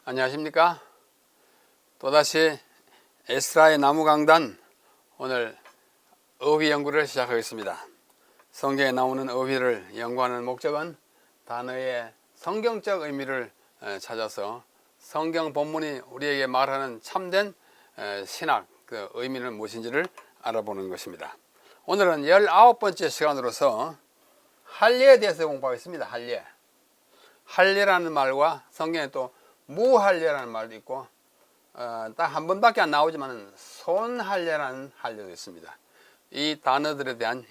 안녕하십니까? 또다시 에스라의 나무강단, 오늘 어휘 연구를 시작하겠습니다. 성경에 나오는 어휘를 연구하는 목적은 단어의 성경적 의미를 찾아서 성경 본문이 우리에게 말하는 참된 신학, 그 의미는 무엇인지를 알아보는 것입니다. 오늘은 19번째 시간으로서 할례에 대해서 공부하겠습니다. 할례. 할례라는 말과 성경에 또 무할례라는 말도 있고, 딱 한 번밖에 안 나오지만 손할례라는 할례도 있습니다. 이 단어들에 대한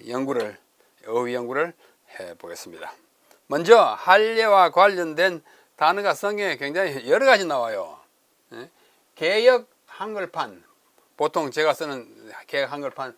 어휘 연구를 해보겠습니다. 먼저 할례와 관련된 단어가 성경에 굉장히 여러 가지 나와요. 개역 한글판, 보통 제가 쓰는 개역 한글판,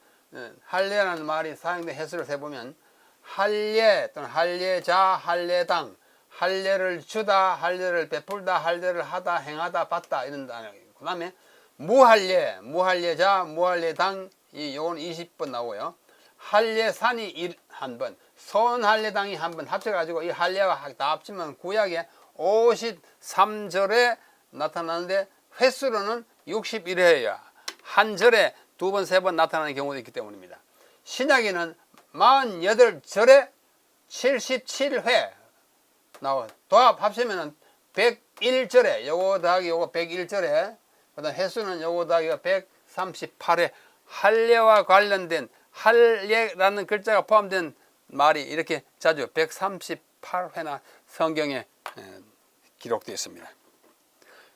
할례라는 말이 사용된 횟수를 세보면 할례 또는 할례자, 할례당, 할례를 주다, 할례를 베풀다, 할례를 하다, 행하다, 받다, 이런 단어. 그 다음에 무할례, 무할례자, 무할례당, 요건 20번 나오고요. 할례산이 1번, 손할례당이 1번 합쳐가지고 이 할례와 다 합치면 구약에 53절에 나타나는데 횟수로는 61회야. 한 절에 2번, 3번 나타나는 경우도 있기 때문입니다. 신약에는 48절에 77회 나와. 도합 합치면 101절에 요거 더하기 요거 101절에, 그 다음 횟수는 요거 더하기가 138회. 할례와 관련된 할례라는 글자가 포함된 말이 이렇게 자주 138회나 성경에 기록되어 있습니다.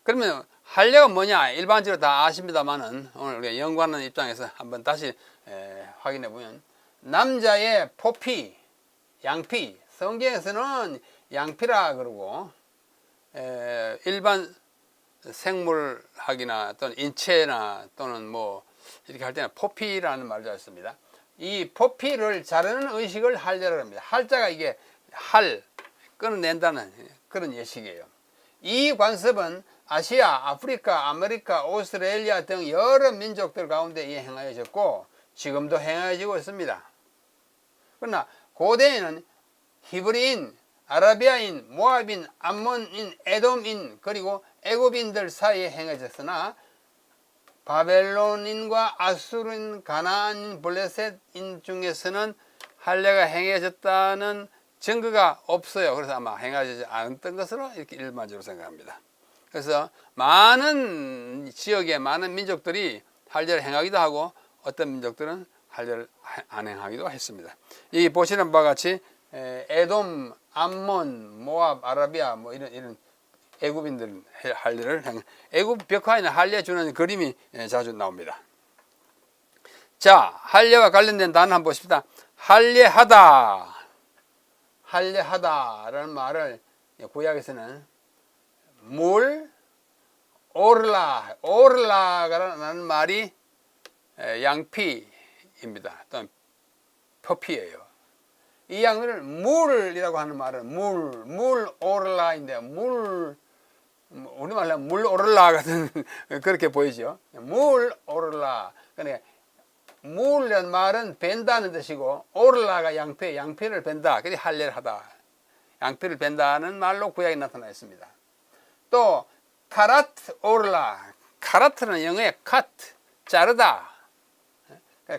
그러면 할례가 뭐냐 일반적으로 다 아십니다만은 오늘 우리가 연구하는 입장에서 한번 다시 확인해 보면, 남자의 포피, 양피, 성경에서는 양피라 그러고, 일반 생물학이나 또는 인체나 또는 뭐 이렇게 할 때는 포피라는 말도 있습니다. 이 포피를 자르는 의식을 할례라고 합니다. 할자가 이게 끊어낸다는 그런 예식이에요. 이 관습은 아시아, 아프리카, 아메리카, 오스트레일리아 등 여러 민족들 가운데 행하여졌고 지금도 행하여지고 있습니다. 그러나 고대에는 히브리인, 아라비아인, 모압인, 암몬인, 에돔인, 그리고 애굽인들 사이에 행해졌으나 바벨론인과 아수르인, 가나안인, 블레셋인 중에서는 할례가 행해졌다는 증거가 없어요. 그래서 아마 행하지 않았던 것으로 이렇게 일반적으로 생각합니다. 그래서 많은 지역의 많은 민족들이 할례를 행하기도 하고 어떤 민족들은 할례를 안 행하기도 했습니다. 이 보시는 바와 같이 에돔, 암몬, 모압, 아라비아 뭐 이런 애굽인들 할례를 애굽 벽화에는 할례 주는 그림이 자주 나옵니다. 자, 할례와 관련된 단어 한번 보십시다. 할례하다. 할례하다라는 말을 구약에서는 오르라라는 말이 양피입니다. 또는 퍼피예요. 이 양을 물이라고 하는 말은 물 오르라인데, 우리말로 물 오르라 같은 그렇게 보이죠. 물 오르라. 그러니까 물이라는 말은 벤다는 뜻이고, 오르라가 양피를 벤다. 그래서 할례를 하다. 양피를 벤다는 말로 구약에 나타나 있습니다. 또 카라트 오르라. 카라트는 영어의 카트, 자르다.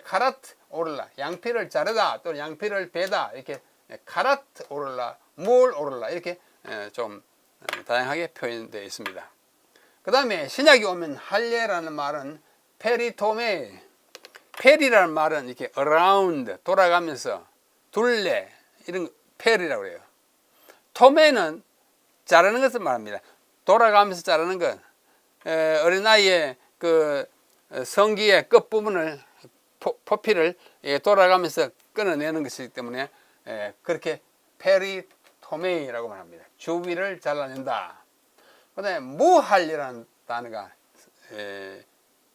카라트 오르라, 양피를 자르다 또는 양피를 베다, 이렇게 카라트 오르라, 물 오르라, 이렇게 좀 다양하게 표현되어 있습니다. 그 다음에 신약에 오면 할례라는 말은 페리토메, 페리라는 말은 이렇게 around, 돌아가면서, 둘레, 이런 페리라고 해요. 토메는 자르는 것을 말합니다. 돌아가면서 자르는 것. 어린아이의 그 성기의 끝부분을, 포피를 돌아가면서 끊어내는 것이기 때문에 그렇게 페리토메이라고 말합니다. 주위를 잘라낸다. 그 다음에 무할례라는 단어가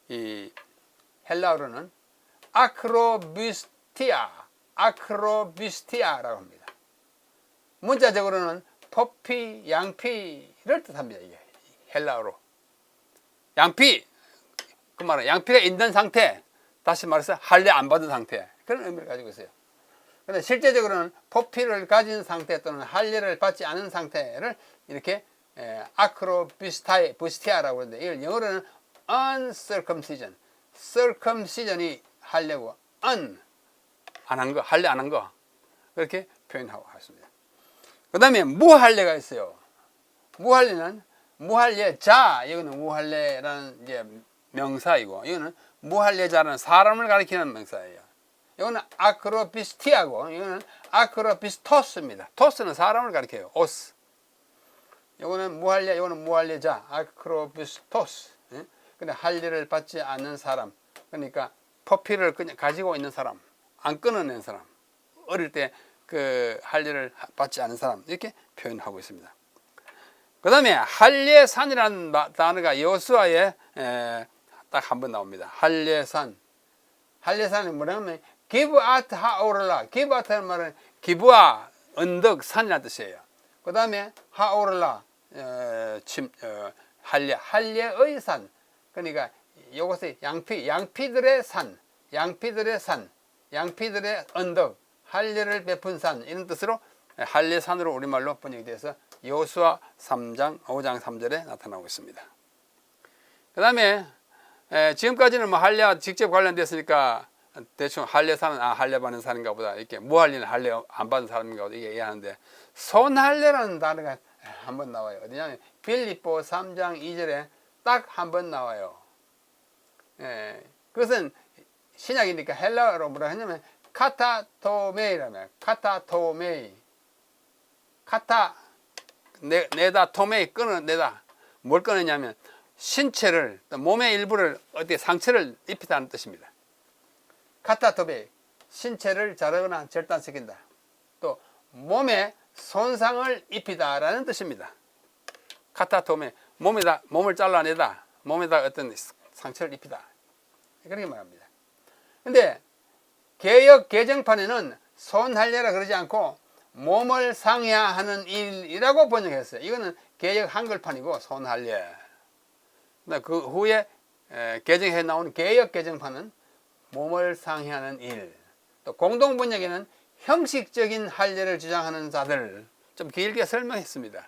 이 헬라어로는 아크로비스티아라고 합니다. 문자적으로는 포피, 양피를 뜻합니다. 이게 헬라어로 양피, 그 말은 양피가 있는 상태, 다시 말해서 할례 안 받은 상태, 그런 의미를 가지고 있어요. 그런데 실제적으로는 포피를 가진 상태 또는 할례를 받지 않은 상태를 이렇게 아크로비스티아라고 하는데 이걸 영어로는 uncircumcision, circumcision이 하려고 안 한 거, 할례 안 한 거 그렇게 표현하고 있습니다. 그 다음에 무할례가 있어요. 무할례는 무할례자, 이거는 무할례라는 이제 명사이고, 이거는 무할례자라는 사람을 가리키는 명사예요. 이거는 아크로비스티아고, 이거는 아크로비스토스입니다. 토스는 사람을 가리켜요. 오스. 이거는 무할례, 이거는 무할례자, 아크로비스토스. 근데 할례를 받지 않는 사람, 그러니까 포피를 그냥 가지고 있는 사람, 안 끊어낸 사람, 어릴 때 그 할례를 받지 않은 사람, 이렇게 표현하고 있습니다. 그 다음에 할례산이라는 단어가 여호수아에 딱 한 번 나옵니다. 할례산. 할례산이 뭐냐면 기브아트 하오를라. 기브아트는 말은 기브아, 언덕, 산이라는 뜻이에요. 그 다음에 하오를라, 할례의 산. 그러니까 이것이 양피들의 산, 양피들의 언덕, 할례를 베푼 산, 이런 뜻으로 할례산으로 우리말로 번역이 돼서 여호수아 5장 3절에 나타나고 있습니다. 그 다음에 지금까지는 뭐 할례와 직접 관련됐으니까 대충 할례산은 할례 받는 사람인가 보다, 이렇게 무할례는 할례 안 받는 사람인가 보다 이게 이해하는데, 손할례라는 단어가 한번 나와요. 어디냐면 빌립보 3장 2절에 딱 한 번 나와요. 그것은 신약이니까 헬라어로 뭐라 하냐면 카타토메이라며. 카타토메이. 카타 내다, 토메이 끊어내다. 뭘 끊었냐면 신체를, 몸의 일부를 어디 상처를 입히다는 뜻입니다. 카타토메이, 신체를 자르거나 절단시킨다. 또 몸에 손상을 입히다라는 뜻입니다. 카타토메, 몸을 잘라내다, 몸에다 어떤 상처를 입히다, 그렇게 말합니다. 근데 개역 개정판에는 손할례라 그러지 않고 몸을 상해하는 일이라고 번역했어요. 이거는 개역 한글판이고 손할례. 그 후에 개정해 나온 개역 개정판은 몸을 상해하는 일. 또 공동 번역에는 형식적인 할례를 주장하는 자들, 좀 길게 설명했습니다.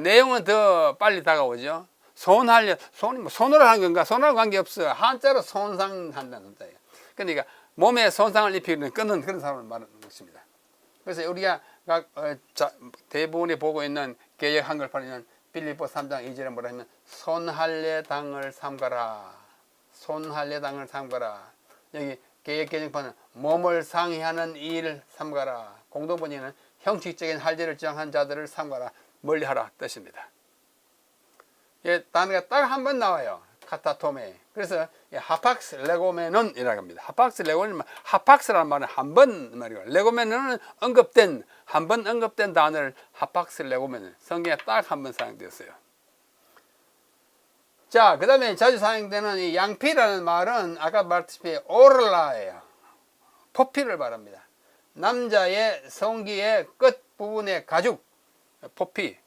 내용은 더 빨리 다가오죠. 손할례, 손이 뭐 손으로 하는 건가? 손하고 관계없어요. 한자로 손상한다는 뜻이에요. 그러니까 몸에 손상을 입히는 끊는 그런 사람을 말하는 것입니다. 그래서 우리가 대부분이 보고 있는 개역 한글판에는 빌립보 3장 2절에 뭐라 하면 손할례당을 삼가라. 손할례당을 삼가라. 여기 개역 개정판은 몸을 상해하는 일을 삼가라. 공동번역에는 형식적인 할례를 주장한 자들을 삼가라. 멀리하라 뜻입니다. 이 단어가 딱 한 번 나와요. 카타토메. 그래서 하팍스 레고메논이라고 합니다. 하팍스 레고메논, 하팍스라는 말은 한 번 말이고, 레고메논은 언급된, 한 번 언급된 단어를 하팍스 레고메논, 성경에 딱 한 번 사용되었어요. 자, 그 다음에 자주 사용되는 이 양피라는 말은 아까 말했다시피 오를라예요. 포피를 말합니다. 남자의 성기의 끝 부분의 가죽, 포피.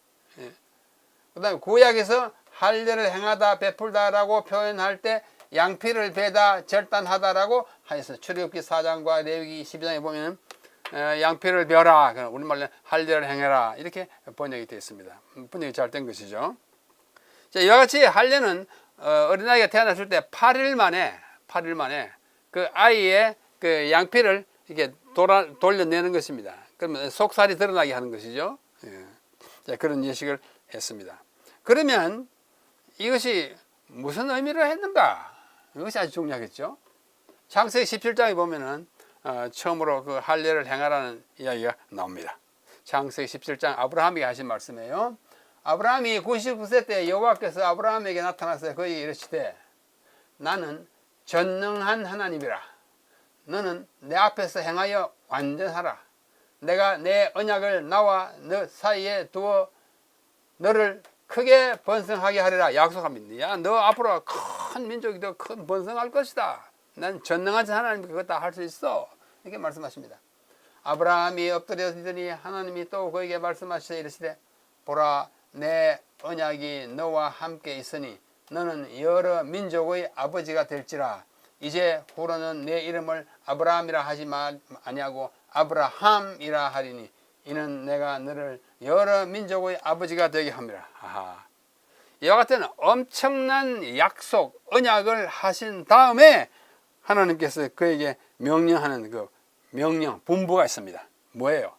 그 다음에 구약에서 할례를 행하다, 베풀다라고 표현할 때 양피를 베다, 절단하다라고 하여서 출애굽기 4장과 레위기 12장에 보면 양피를 베라, 우리말로 할례를 행해라, 이렇게 번역이 되어 있습니다. 번역이 잘 된 것이죠. 자, 이와 같이 할례는 어린아이가 태어났을 때 8일 만에 그 아이의 그 양피를 이렇게 돌려내는 것입니다. 그러면 속살이 드러나게 하는 것이죠. 자, 그런 예식을 했습니다. 그러면 이것이 무슨 의미를 했는가? 이것이 아주 중요하겠죠. 창세기 17장에 보면은 처음으로 그 할례를 행하라는 이야기가 나옵니다. 창세기 17장 아브라함이 하신 말씀이에요. 아브라함이 99세 때 여호와께서 아브라함에게 나타나서 그에게 이르시되 나는 전능한 하나님이라. 너는 내 앞에서 행하여 완전하라. 내가 내 언약을 나와 너 사이에 두어 너를 크게 번성하게 하리라 약속합니다. 야, 너 앞으로 큰 민족이 더 큰 번성할 것이다. 난 전능하신 하나님이 그것 다 할 수 있어. 이렇게 말씀하십니다. 아브라함이 엎드려지더니 하나님이 또 그에게 말씀하시되 이르시되 보라 내 언약이 너와 함께 있으니 너는 여러 민족의 아버지가 될지라. 이제 후로는 내 이름을 아브라함이라 하지 아니하고 아브라함이라 하리니 이는 내가 너를 여러 민족의 아버지가 되게 함이라. 아하. 이와 같은 엄청난 약속, 언약을 하신 다음에 하나님께서 그에게 명령하는 그 명령, 분부가 있습니다. 뭐예요?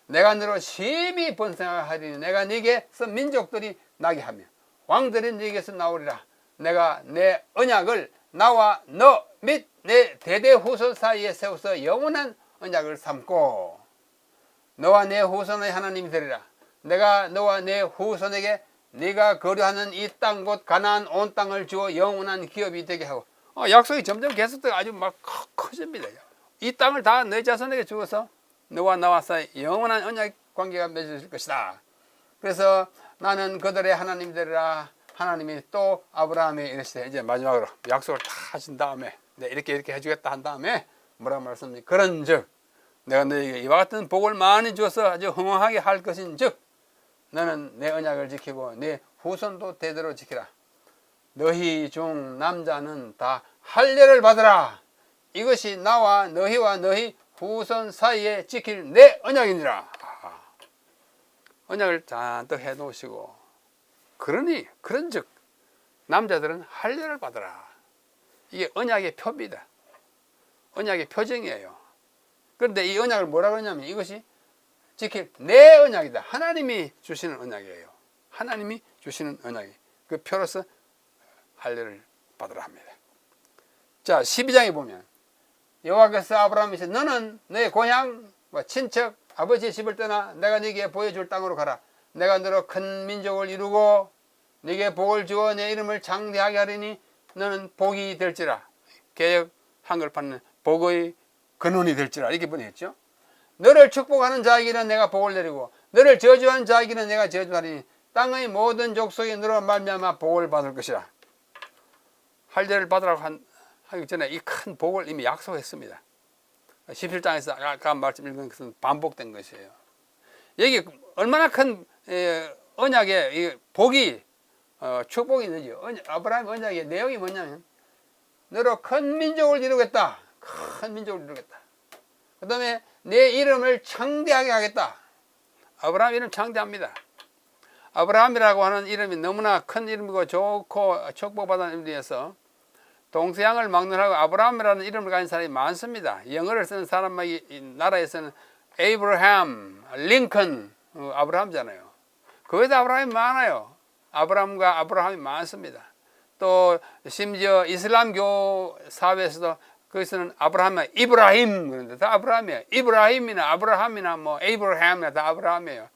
내가 너로 심히 번성하리니 내가 네게서 민족들이 나게 하며 왕들이 네게서 나오리라. 내가 내 언약을 나와 너 및 내 대대 후손 사이에 세워서 영원한 언약을 삼고 너와 내 후손의 하나님이 되리라. 내가 너와 내 후손에게 네가 거류하는 이 땅 곧 가나안 온 땅을 주어 영원한 기업이 되게 하고 약속이 점점 계속되고 아주 막 커집니다. 이 땅을 다 내 자손에게 주어서 너와 나와 사이 영원한 언약 관계가 맺어질 것이다. 그래서 나는 그들의 하나님이 되리라. 하나님이 또 아브라함에 이르시되 이제 마지막으로 약속을 다 하신 다음에 이렇게 해주겠다 한 다음에 뭐라고 말씀합니까? 그런즉 내가 너에게 이와 같은 복을 많이 주어서 아주 흥왕하게 할 것인즉 너는 내 언약을 지키고 내 후손도 대대로 지키라. 너희 중 남자는 다 할례를 받으라. 이것이 나와 너희와 너희 후손 사이에 지킬 내 언약이니라. 언약을 잔뜩 해놓으시고 그런즉 남자들은 할례를 받으라. 이게 언약의 표입니다. 언약의 표징이에요. 그런데 이 언약을 뭐라고 하냐면 이것이 지킬 내 언약이다. 하나님이 주시는 언약이에요. 하나님이 주시는 언약이 그 표로서 할례를 받으라 합니다. 자, 12장에 보면 여호와께서 아브라함에게 너는 내 고향 친척 아버지의 집을 떠나 내가 네게 보여줄 땅으로 가라. 내가 너로 큰 민족을 이루고 네게 복을 주어 내 이름을 장대하게 하리니 너는 복이 될지라. 개역 한글판은 복의 근원이 될지라 이렇게 번역했죠. 너를 축복하는 자에게는 내가 복을 내리고 너를 저주하는 자에게는 내가 저주하리니 땅의 모든 족속이 너로 말미암아 복을 받을 것이라. 할례를 받으라고 하기 전에 이 큰 복을 이미 약속했습니다. 17장에서 아까 말씀 읽은 것은 반복된 것이에요. 여기 얼마나 큰 언약의 복이 축복이 있는지. 아브라함 언약의 내용이 뭐냐면 너로 큰 민족을 이루겠다. 큰 민족을 이루겠다. 그 다음에 내 이름을 창대하게 하겠다. 아브라함 이름 창대합니다. 아브라함이라고 하는 이름이 너무나 큰 이름이고 좋고 축복받은 이름이어서 동서양을 막론하고 아브라함이라는 이름을 가진 사람이 많습니다. 영어를 쓰는 사람이 나라에서는 에이브라함, 링컨, 아브라함이잖아요. 거기도 아브라함이 많아요. 아브라함과 아브라함이 많습니다. 또 심지어 이슬람교 사회에서도 거기서는 아브라함이 이브라힘 그런데 다 아브라함이에요. 이브라힘이나 아브라함이나 뭐 에이브라함이나 다 아브라함이에요.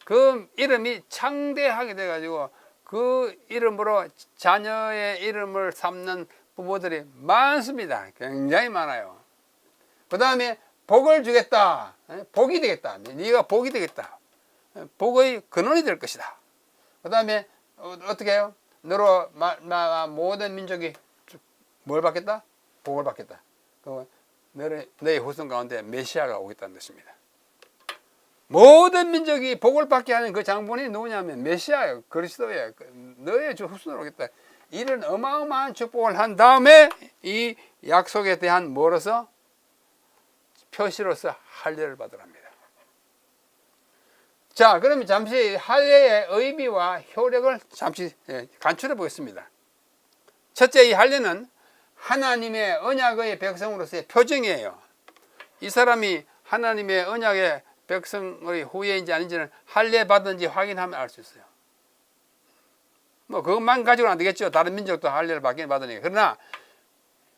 그 이름이 창대하게 돼가지고 그 이름으로 자녀의 이름을 삼는 부부들이 많습니다. 굉장히 많아요. 그 다음에 복을 주겠다. 복이 되겠다. 네가 복이 되겠다. 복의 근원이 될 것이다. 그 다음에 어떻게 해요? 너로 모든 민족이 뭘 받겠다? 복을 받겠다. 너의 후손 가운데 메시아가 오겠다는 것입니다. 모든 민족이 복을 받게 하는 그 장본이 누구냐면 메시아예요. 그리스도예요. 너의 후손으로 오겠다. 이런 어마어마한 축복을 한 다음에 이 약속에 대한 뭐로서? 표시로서 할례를 받으랍니다. 자, 그러면 잠시 할례의 의미와 효력을 잠시 간추려 보겠습니다. 첫째, 이 할례는 하나님의 언약의 백성으로서의 표징이에요. 이 사람이 하나님의 언약의 백성의 후예인지 아닌지는 할례 받은지 확인하면 알 수 있어요. 뭐 그것만 가지고는 안 되겠죠. 다른 민족도 할례를 받긴 받으니까. 그러나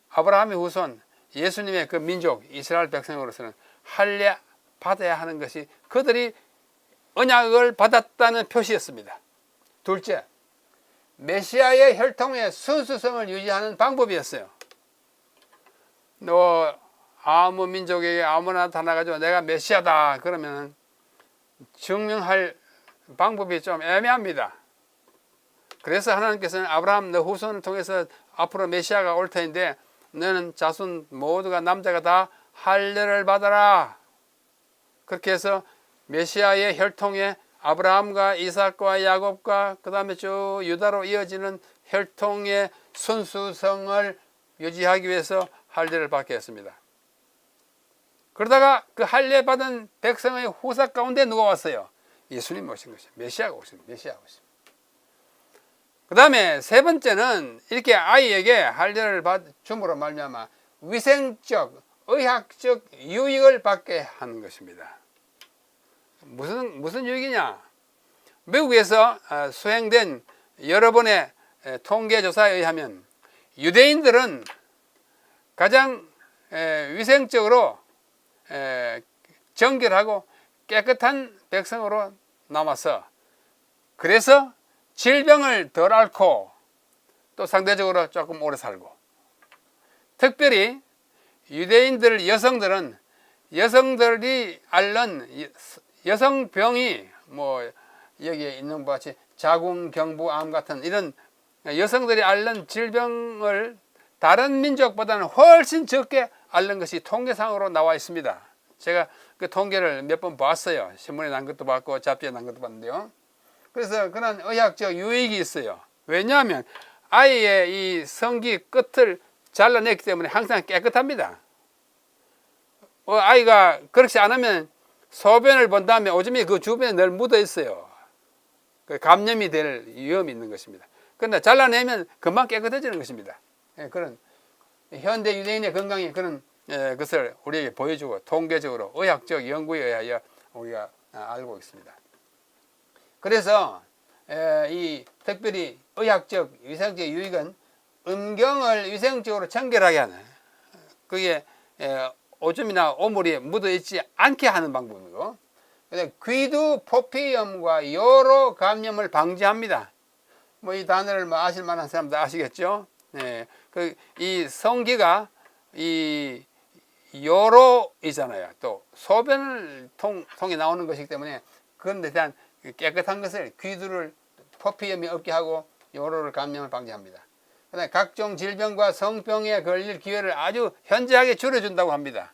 아브라함의 후손 예수님의 그 민족 이스라엘 백성으로서는 할례 받아야 하는 것이 그들이 언약을 받았다는 표시였습니다. 둘째, 메시아의 혈통의 순수성을 유지하는 방법이었어요. 너 아무 민족에게 아무나 나타나가지고 내가 메시아다 그러면 증명할 방법이 좀 애매합니다. 그래서 하나님께서는 아브라함 너 후손을 통해서 앞으로 메시아가 올 터인데 너는 자손 모두가 남자가 다 할례를 받아라. 그렇게 해서 메시아의 혈통에 아브라함과 이삭과 야곱과 그 다음에 쭉 유다로 이어지는 혈통의 순수성을 유지하기 위해서 할례를 받게 했습니다. 그러다가 그 할례 받은 백성의 후사 가운데 누가 왔어요? 예수님 오신 것이죠. 메시아가 오신 메시아가 오신. 그 다음에 세 번째는 이렇게 아이에게 할례를 줌으로 말미암아 위생적, 의학적 유익을 받게 하는 것입니다. 무슨 유익이냐? 미국에서 수행된 여러 번의 통계 조사에 의하면 유대인들은 가장 위생적으로 정결하고 깨끗한 백성으로 남아서 그래서 질병을 덜 앓고 또 상대적으로 조금 오래 살고 특별히 유대인들 여성들은 여성들이 앓는 여성병이 뭐 여기에 있는 것 같이 자궁경부암 같은 이런 여성들이 앓는 질병을 다른 민족보다는 훨씬 적게 앓는 것이 통계상으로 나와 있습니다. 제가 그 통계를 몇 번 봤어요. 신문에 난 것도 봤고 잡지에 난 것도 봤는데요. 그래서 그런 의학적 유익이 있어요. 왜냐하면 아이의 이 성기 끝을 잘라냈기 때문에 항상 깨끗합니다. 아이가 그렇지 않으면 소변을 본 다음에 오줌이 그 주변에 늘 묻어 있어요. 감염이 될 위험이 있는 것입니다. 그런데 잘라내면 금방 깨끗해지는 것입니다. 그런 현대 유대인의 건강이 그런 것을 우리에게 보여주고 통계적으로 의학적 연구에 의하여 우리가 알고 있습니다. 그래서 이 특별히 의학적 위생적 유익은 음경을 위생적으로 청결하게 하는 그게 오줌이나 오물이 묻어 있지 않게 하는 방법이고 귀두 포피염과 요로 감염을 방지합니다. 뭐 이 단어를 뭐 아실 만한 사람들 아시겠죠? 네, 이 성기가 이 요로이잖아요. 또 소변을 통해 나오는 것이기 때문에 그런 데 대한 깨끗한 것을 귀두를 포피염이 없게 하고 요로를 감염을 방지합니다. 그다음에 각종 질병과 성병에 걸릴 기회를 아주 현저하게 줄여준다고 합니다.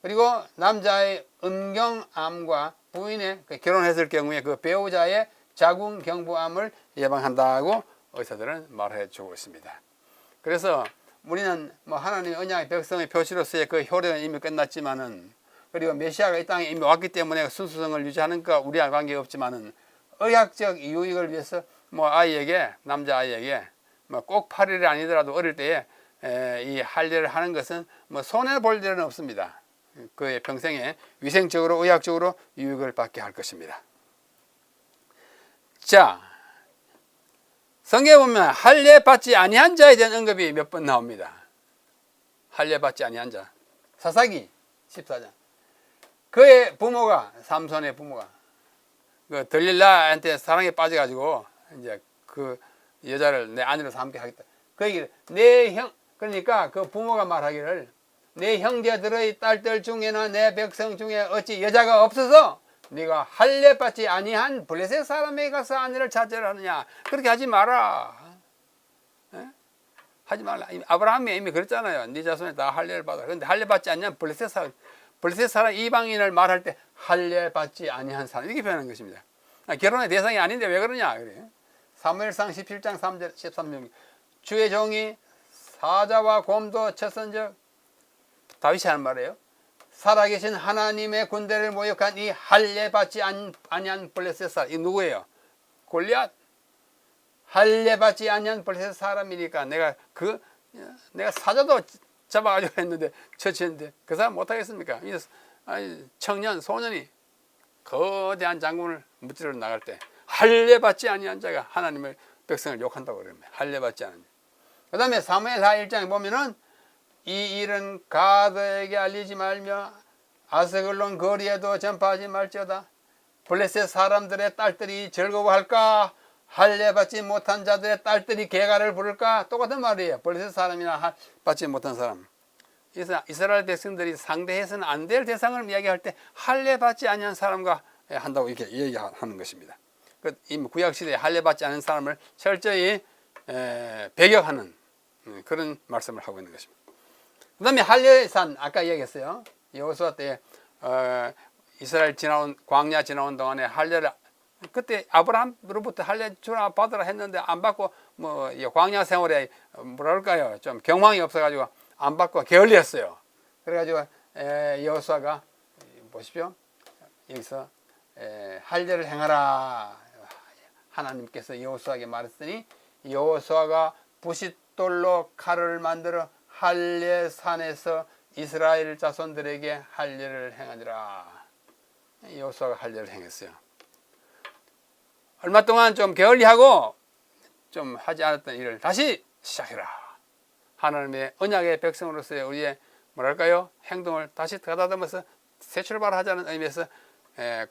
그리고 남자의 음경암과 부인의 결혼했을 경우에 그 배우자의 자궁경부암을 예방한다고 의사들은 말해 주고 있습니다. 그래서 우리는 뭐 하나님의 언약의 백성의 표시로서의 그 효력은 이미 끝났지만은 그리고 메시아가 이 땅에 이미 왔기 때문에 순수성을 유지하는 것 우리와 관계없지만은 의학적 유익을 위해서 뭐 아이에게 남자 아이에게 뭐 꼭 8일이 아니더라도 어릴 때에 이 할례를 하는 것은 뭐 손해 볼 일은 없습니다. 그의 평생에 위생적으로 의학적으로 유익을 받게 할 것입니다. 자, 성경에 보면 할례 받지 아니한 자에 대한 언급이 몇 번 나옵니다. 할례 받지 아니한 자. 사사기 14장. 그의 부모가 삼손의 부모가 그 들릴라한테 사랑에 빠져가지고 이제 그 여자를 내 아내로 삼게 하겠다. 그 얘기를 그러니까 그 부모가 말하기를 내 형제들의 딸들 중에나 내 백성 중에 어찌 여자가 없어서 네가 할례 받지 아니한 블레셋 사람에게 가서 아내를 찾으라느냐. 그렇게 하지 마라. 에? 하지 말라. 아브라함이 이미 그랬잖아요. 네 자손에 다 할례를 받아. 그런데 할례 받지 않냐면 블레셋 사람 이방인을 말할 때 할례 받지 아니한 사람 이렇게 표현하는 것입니다. 결혼의 대상이 아닌데 왜 그러냐 그래. 사무엘상 17장 3절 13절 주의 종이 사자와 곰도 쳤은즉 다윗이 하는 말이에요. 살아계신 하나님의 군대를 모욕한 이 할례 받지 아니한 블레셋 사람 이 누구예요? 골리앗. 할례 받지 아니한 블레셋 사람이니까 내가 사자도 잡아가지고 했는데 처치했는데 그 사람 못하겠습니까? 청년 소년이 거대한 장군을 무찌르러 나갈 때 할례 받지 아니한 자가 하나님의 백성을 욕한다고 그럽니다. 할례 받지 않은 자. 그 다음에 사무엘하 1장에 보면은 이 일은 가드에게 알리지 말며 아스글론 거리에도 전파하지 말지어다. 블레셋 사람들의 딸들이 즐거워할까? 할례 받지 못한 자들의 딸들이 개가를 부를까? 똑같은 말이에요. 블레셋 사람이나 받지 못한 사람. 이스라엘 백성들이 상대해서는 안 될 대상을 이야기할 때 할례 받지 아니한 사람과 한다고 이렇게 얘기하는 것입니다. 이미 구약시대에 할례 받지 않은 사람을 철저히 배격하는 그런 말씀을 하고 있는 것입니다. 그 다음에 할례산 아까 얘기했어요. 여호수아 때 이스라엘 광야 지나온 동안에 할례를 그때 아브라함으로부터 할례 주라 받으라 했는데 안 받고 뭐 광야 생활에 뭐랄까요 좀 경황이 없어가지고 안 받고 게을리했어요. 그래가지고 여호수아가 보십시오. 여기서 할례를 행하라. 하나님께서 여호수아에게 말했더니 여호수아가 부싯돌로 칼을 만들어 할례산에서 이스라엘 자손들에게 할례를 행하니라. 여호수아가 할례를 행했어요. 얼마 동안 좀 게을리하고 좀 하지 않았던 일을 다시 시작해라. 하나님의 언약의 백성으로서의 우리의 뭐랄까요? 행동을 다시 가다듬어서 새 출발하자는 의미에서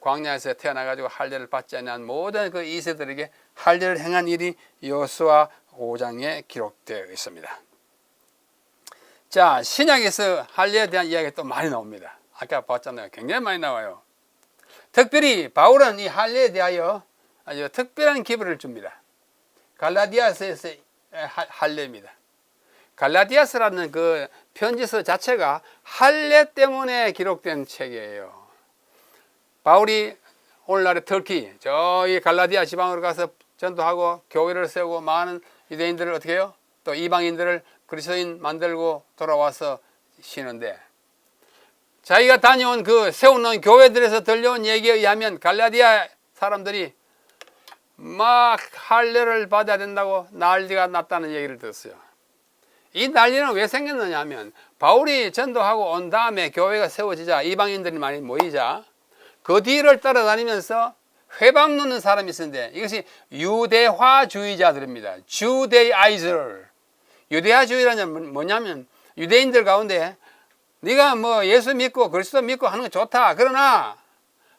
광야에서 태어나가지고 할례를 받지 않은 모든 그 2세들에게 할례를 행한 일이 여호수아 5장에 기록되어 있습니다. 자, 신약에서 할례에 대한 이야기가 또 많이 나옵니다. 아까 봤잖아요. 굉장히 많이 나와요. 특별히 바울은 이 할례에 대하여 아주 특별한 기별을 줍니다. 갈라디아서에서 할례입니다. 갈라디아서라는 그 편지서 자체가 할례 때문에 기록된 책이에요. 바울이 오늘날의 터키, 저희 갈라디아 지방으로 가서 전도하고 교회를 세우고 많은 유대인들을 어떻게 해요? 또 이방인들을 그리스도인 만들고 돌아와서 쉬는데, 자기가 다녀온 그 세우는 교회들에서 들려온 얘기에 의하면 갈라디아 사람들이 막 할례를 받아야 된다고 난리가 났다는 얘기를 들었어요. 이 난리는 왜 생겼느냐 하면 바울이 전도하고 온 다음에 교회가 세워지자 이방인들이 많이 모이자 그 뒤를 따라다니면서 회방 놓는 사람이 있었는데 이것이 유대화주의자들입니다. 주데이아이저. 유대화주의라는 뭐냐면 유대인들 가운데 네가 뭐 예수 믿고 그리스도 믿고 하는 거 좋다. 그러나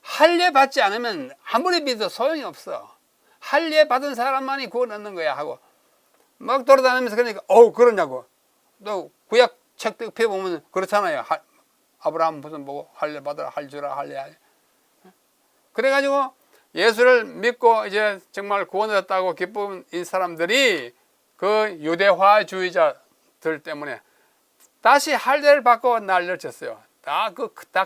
할례 받지 않으면 아무리 믿어도 소용이 없어. 할례 받은 사람만이 구원 얻는 거야 하고 막 돌아다니면서 그러니까 그러냐고. 또 구약 책 펴보면 그렇잖아요. 아브라함 무슨 보고 할례 받으라 할주라 할례. 그래가지고 예수를 믿고 이제 정말 구원 얻었다고 기쁜 이 사람들이 그 유대화주의자들 때문에 다시 할례를 받고 난리를 쳤어요. 다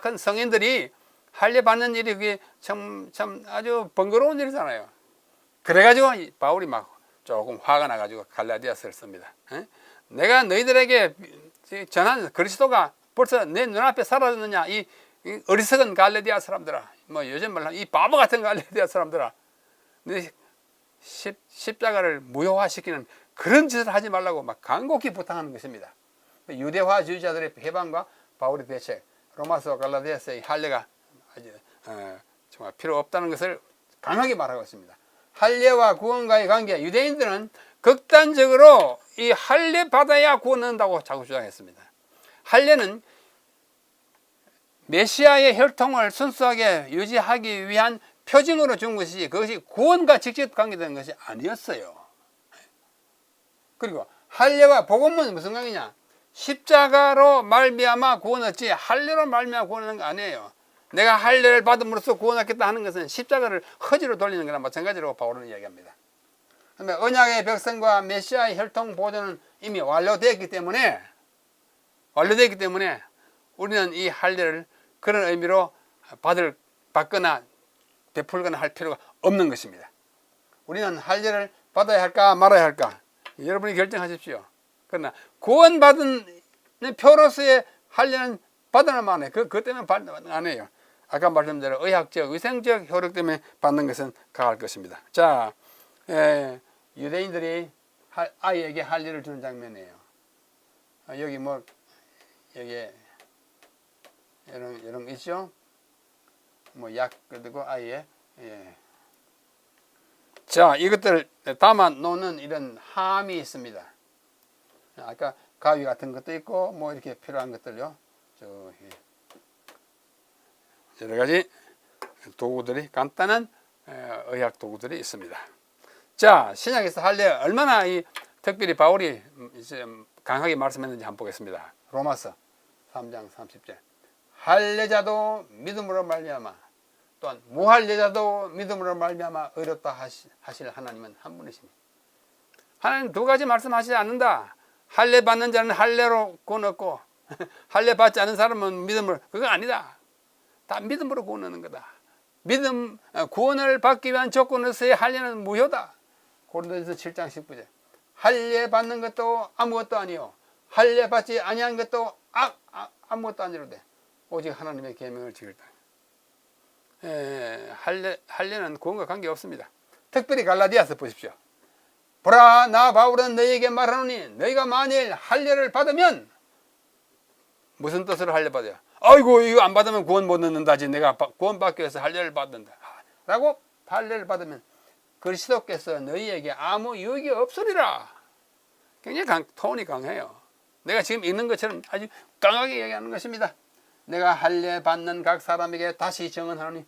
큰 성인들이 할례 받는 일이 그게 참 아주 번거로운 일이잖아요. 그래가지고 바울이 막 조금 화가 나가지고 갈라디아서를 씁니다. 내가 너희들에게 전한 그리스도가 벌써 내 눈앞에 사라졌느냐? 이 어리석은 갈라디아 사람들아, 뭐 요즘 말로 이 바보 같은 갈라디아 사람들아, 네 십자가를 무효화시키는 그런 짓을 하지 말라고 막 간곡히 부탁하는 것입니다. 유대화주의자들의 해방과 바울의 대책, 로마서 갈라디아서의 할례가 아주 정말 필요 없다는 것을 강하게 말하고 있습니다. 할례와 구원과의 관계, 유대인들은 극단적으로 이 할례 받아야 구원 얻는다고 자꾸 주장했습니다. 할례는 메시아의 혈통을 순수하게 유지하기 위한 표징으로 준 것이지 그것이 구원과 직접 관계된 것이 아니었어요. 그리고 할례와 복음은 무슨 관계냐? 십자가로 말미암아 구원 얻지 할례로 말미암아 구원 얻는 거 아니에요. 내가 할례를 받음으로써 구원 얻겠다 하는 것은 십자가를 허지로 돌리는 거나 마찬가지라고 바울은 이야기합니다. 그런데 언약의 백성과 메시아의 혈통 보존은 이미 완료되었기 때문에 우리는 이 할례를 그런 의미로 받거나 베풀거나 할 필요가 없는 것입니다. 우리는 할례를 받아야 할까 말아야 할까 여러분이 결정하십시오. 그러나 구원받은 표로서의 할례는 받으나 마네. 그것 때문에 받는 안 해요. 아까 말씀대로 의학적, 위생적 효력 때문에 받는 것은 가할 것입니다. 자, 유대인들이 아이에게 할례를 주는 장면이에요. 여기 여기 이런 거 있죠? 약 그리고 아이의 자, 이것들을 담아 놓는 이런 함이 있습니다. 아까 가위 같은 것도 있고 이렇게 필요한 것들요. 여러 가지 도구들이 간단한 의학 도구들이 있습니다. 자, 신약에서 할례 얼마나 특별히 바울이 이제 강하게 말씀했는지 한번 보겠습니다. 로마서 3장 30절. 할례자도 믿음으로 말미암아 또한 무할례자도 믿음으로 말미암아 의롭다 하실 하나님은 한 분이시니. 하나님 두 가지 말씀하시지 않는다. 할례 받는 자는 할례로 구원 얻고 할례 받지 않는 사람은 믿음으로. 그거 아니다. 다 믿음으로 구원 얻는 거다. 구원을 받기 위한 조건으로서의 할례는 무효다. 고린도전서 7장 19절. 할례 받는 것도 아무것도 아니요 할례 받지 아니한 것도 아무것도 아니로되 오직 하나님의 계명을 지킬 때. 할례는 구원과 관계없습니다. 특별히 갈라디아서 보십시오. 보라, 나 바울은 너희에게 말하노니 너희가 만일 할례를 받으면, 무슨 뜻으로 할례 받아요? 아이고, 이거 안 받으면 구원 못 얻는다지, 내가 구원 받기 위해서 할례를 받는다 라고 할례를 받으면 그리스도께서 너희에게 아무 유익이 없으리라. 굉장히 톤이 강해요. 내가 지금 읽는 것처럼 아주 강하게 얘기하는 것입니다. 내가 할례 받는 각 사람에게 다시 증언하노니,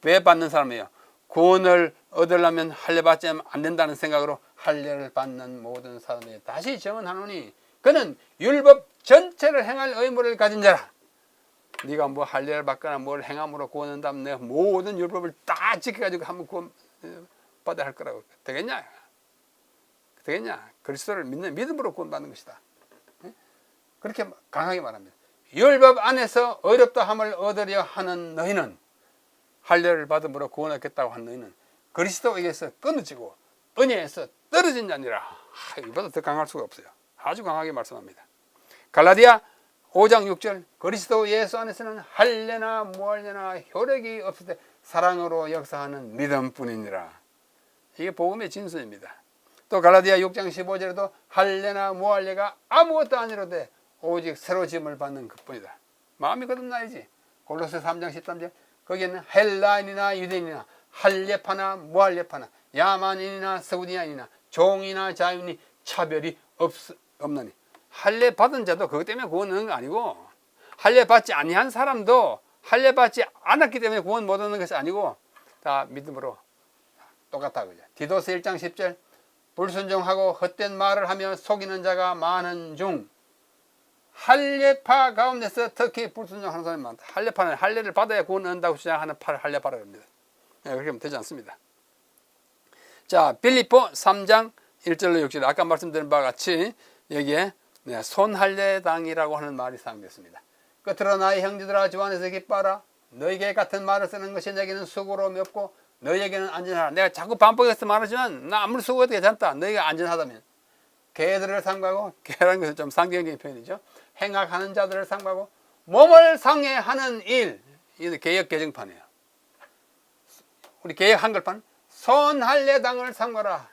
왜 받는 사람이에요? 구원을 얻으려면 할례 받지 안 된다는 생각으로 할례를 받는 모든 사람에게 다시 증언하노니, 그는 율법 전체를 행할 의무를 가진 자라. 네가 뭐 할례를 받거나 뭘 행함으로 구원 얻는다면 내가 모든 율법을 다 지켜가지고 한번 구원 받아야 할 거라고. 되겠냐? 되겠냐? 그리스도를 믿는 믿음으로 구원받는 것이다. 그렇게 강하게 말합니다. 율법 안에서 어렵다 함을 얻으려 하는 너희는, 할례를 받음으로 구원 얻겠다고 한 너희는 그리스도에게서 끊어지고 은혜에서 떨어진 자니라. 이보다 더 강할 수가 없어요. 아주 강하게 말씀합니다. 갈라디아 5장 6절, 그리스도 예수 안에서는 할례나 무할례나 효력이 없을 때 사랑으로 역사하는 믿음뿐이니라. 이게 복음의 진수입니다. 또 갈라디아 6장 15절에도 할례나 무할례가 아무것도 아니로되 오직 새로 지음을 받는 것뿐이다. 마음이 거듭나야지. 골로새 3장 13절, 거기에는 헬라인이나 유대인이나 할례파나 무할례파나 야만인이나 서구디안이나 종이나 자유인이 차별이 없나니. 할례 받은 자도 그것 때문에 구원 얻는 거 아니고, 할례 받지 아니한 사람도 할례 받지 않았기 때문에 구원 못 얻는 것이 아니고 다 믿음으로 똑같다 그죠. 디도서 1장 10절, 불순종하고 헛된 말을 하며 속이는 자가 많은 중 할례파 가운데서 특히 불순종하는 사람이 많다. 할례파는 할례를 받아야 구원 얻는다고 주장하는 파를 할례파라고 합니다. 그렇게 하면 되지 않습니다. 자, 빌립보 3장 1절로 6절, 아까 말씀드린 바와 같이 여기에 손할례당이라고 하는 말이 사용됐습니다. 끝으로 나의 형제들아, 주 안에서 기뻐하라. 너에게 같은 말을 쓰는 것이 내게는 수고로움이 없고 너희에게는 안전하라. 내가 자꾸 반복해서 말하지만 나 아무리 수고해도 괜찮다. 너희가 안전하다면. 개들을 삼가고, 개라는 것은 좀 상징적인 표현이죠. 행악하는 자들을 삼가고 몸을 상해하는 일, 이게 개역 개정판이에요. 우리 개역 한글판, 손할례당을 삼가라.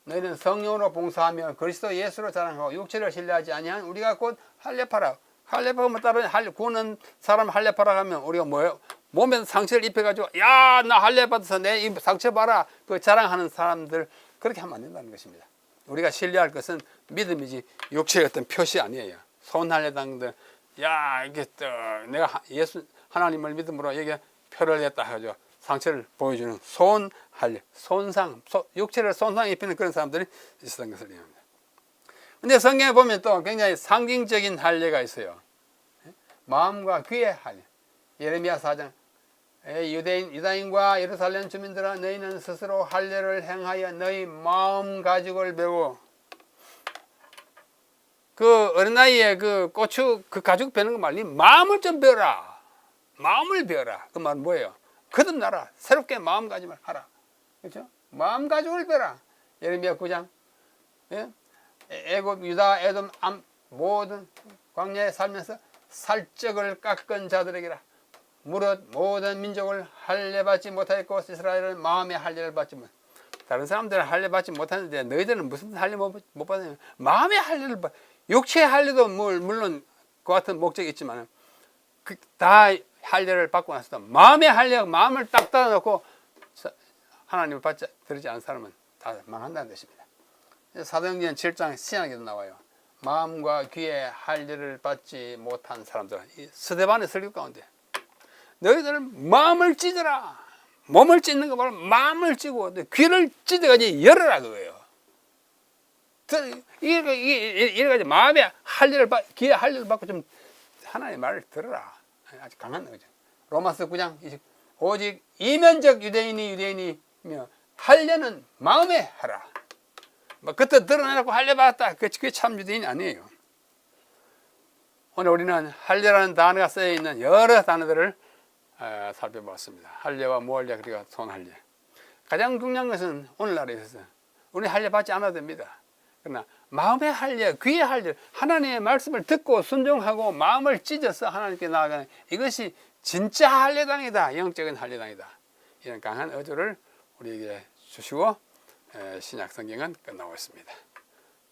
너희는 성령으로 봉사하며 그리스도 예수로 자랑하고 육체를 신뢰하지 아니한 우리가 곧 할례파라. 할례파면 따로 구는 사람 할례파라 하면 우리가 뭐예요? 몸에 상처를 입혀가지고 야, 나 할례 받아서 내 이 상처 봐라, 그 자랑하는 사람들, 그렇게 하면 안 된다는 것입니다. 우리가 신뢰할 것은 믿음이지 육체의 어떤 표시 아니에요. 손할례당들, 야, 이게 또 내가 예수 하나님을 믿음으로 여기에 표를 냈다 해가지고 상처를 보여주는 손할례, 손상, 육체를 손상 입히는 그런 사람들이 있었던 것을 얘기합니다. 근데 성경에 보면 또 굉장히 상징적인 할례가 있어요. 마음과 귀의 할례. 예레미야 4장, 유다인과 예루살렘 주민들아, 너희는 스스로 할례를 행하여 너희 마음 가죽을 베고, 그 어린아이의 그 고추 그 가죽 베는 거 말니, 마음을 좀 베어라. 마음을 베어라. 그 말은 뭐예요? 거듭나라. 새롭게 마음가짐을 하라. 그렇죠? 마음가짐을 베라. 예레미야 9장. 예? 애굽, 유다, 에돔, 암 모든 광야에 살면서 살적을 깎은 자들에게라. 무릇 모든 민족을 할례 받지 못하였고 이스라엘은 마음의 할례를 받지 못. 다른 사람들은 할례 받지 못하는데 너희들은 무슨 할례 못 받느냐? 마음의 할례를 받. 육체의 할례도 물론 그 같은 목적이 있지만 다 할례를 받고 나서 마음의 할례, 마음을 딱 닫아놓고 하나님을 들지 않은 사람은 다 망한다는 것입니다. 사도행전 7장 신약에도 나와요. 마음과 귀의 할례를 받지 못한 사람들, 스데반의 설교 가운데 너희들은 마음을 찢어라. 몸을 찢는 거 말고 마음을 찢고 귀를 찢어가지고 열어라 그거예요. 이래가지고 마음의 할례를 귀의 할례를 받고 좀 하나님의 말을 들어라. 아주 강한 거죠. 로마서 9장 20, 오직 이면적 유대인이며 할례는 마음에 하라. 뭐 그때 드러내놓고 할례 받았다, 그게 참 유대인이 아니에요. 오늘 우리는 할례라는 단어가 쓰여 있는 여러 단어들을 살펴봤습니다. 할례와 무할례, 그리고 손할례. 가장 중요한 것은 오늘날에 있어서 우리 할례 받지 않아도 됩니다. 그러나 마음의 할례, 귀의 할례, 하나님의 말씀을 듣고 순종하고 마음을 찢어서 하나님께 나아가는 이것이 진짜 할례당이다. 영적인 할례당이다. 이런 강한 의지를 우리에게 주시고 신약 성경은 끝나고 있습니다.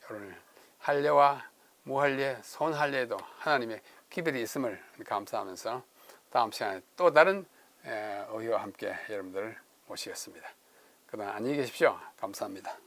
오늘 할례와 무할례, 손할례도 하나님의 기별이 있음을 감사하면서 다음 시간에 또 다른 의와 함께 여러분들을 모시겠습니다. 그동안 안녕히 계십시오. 감사합니다.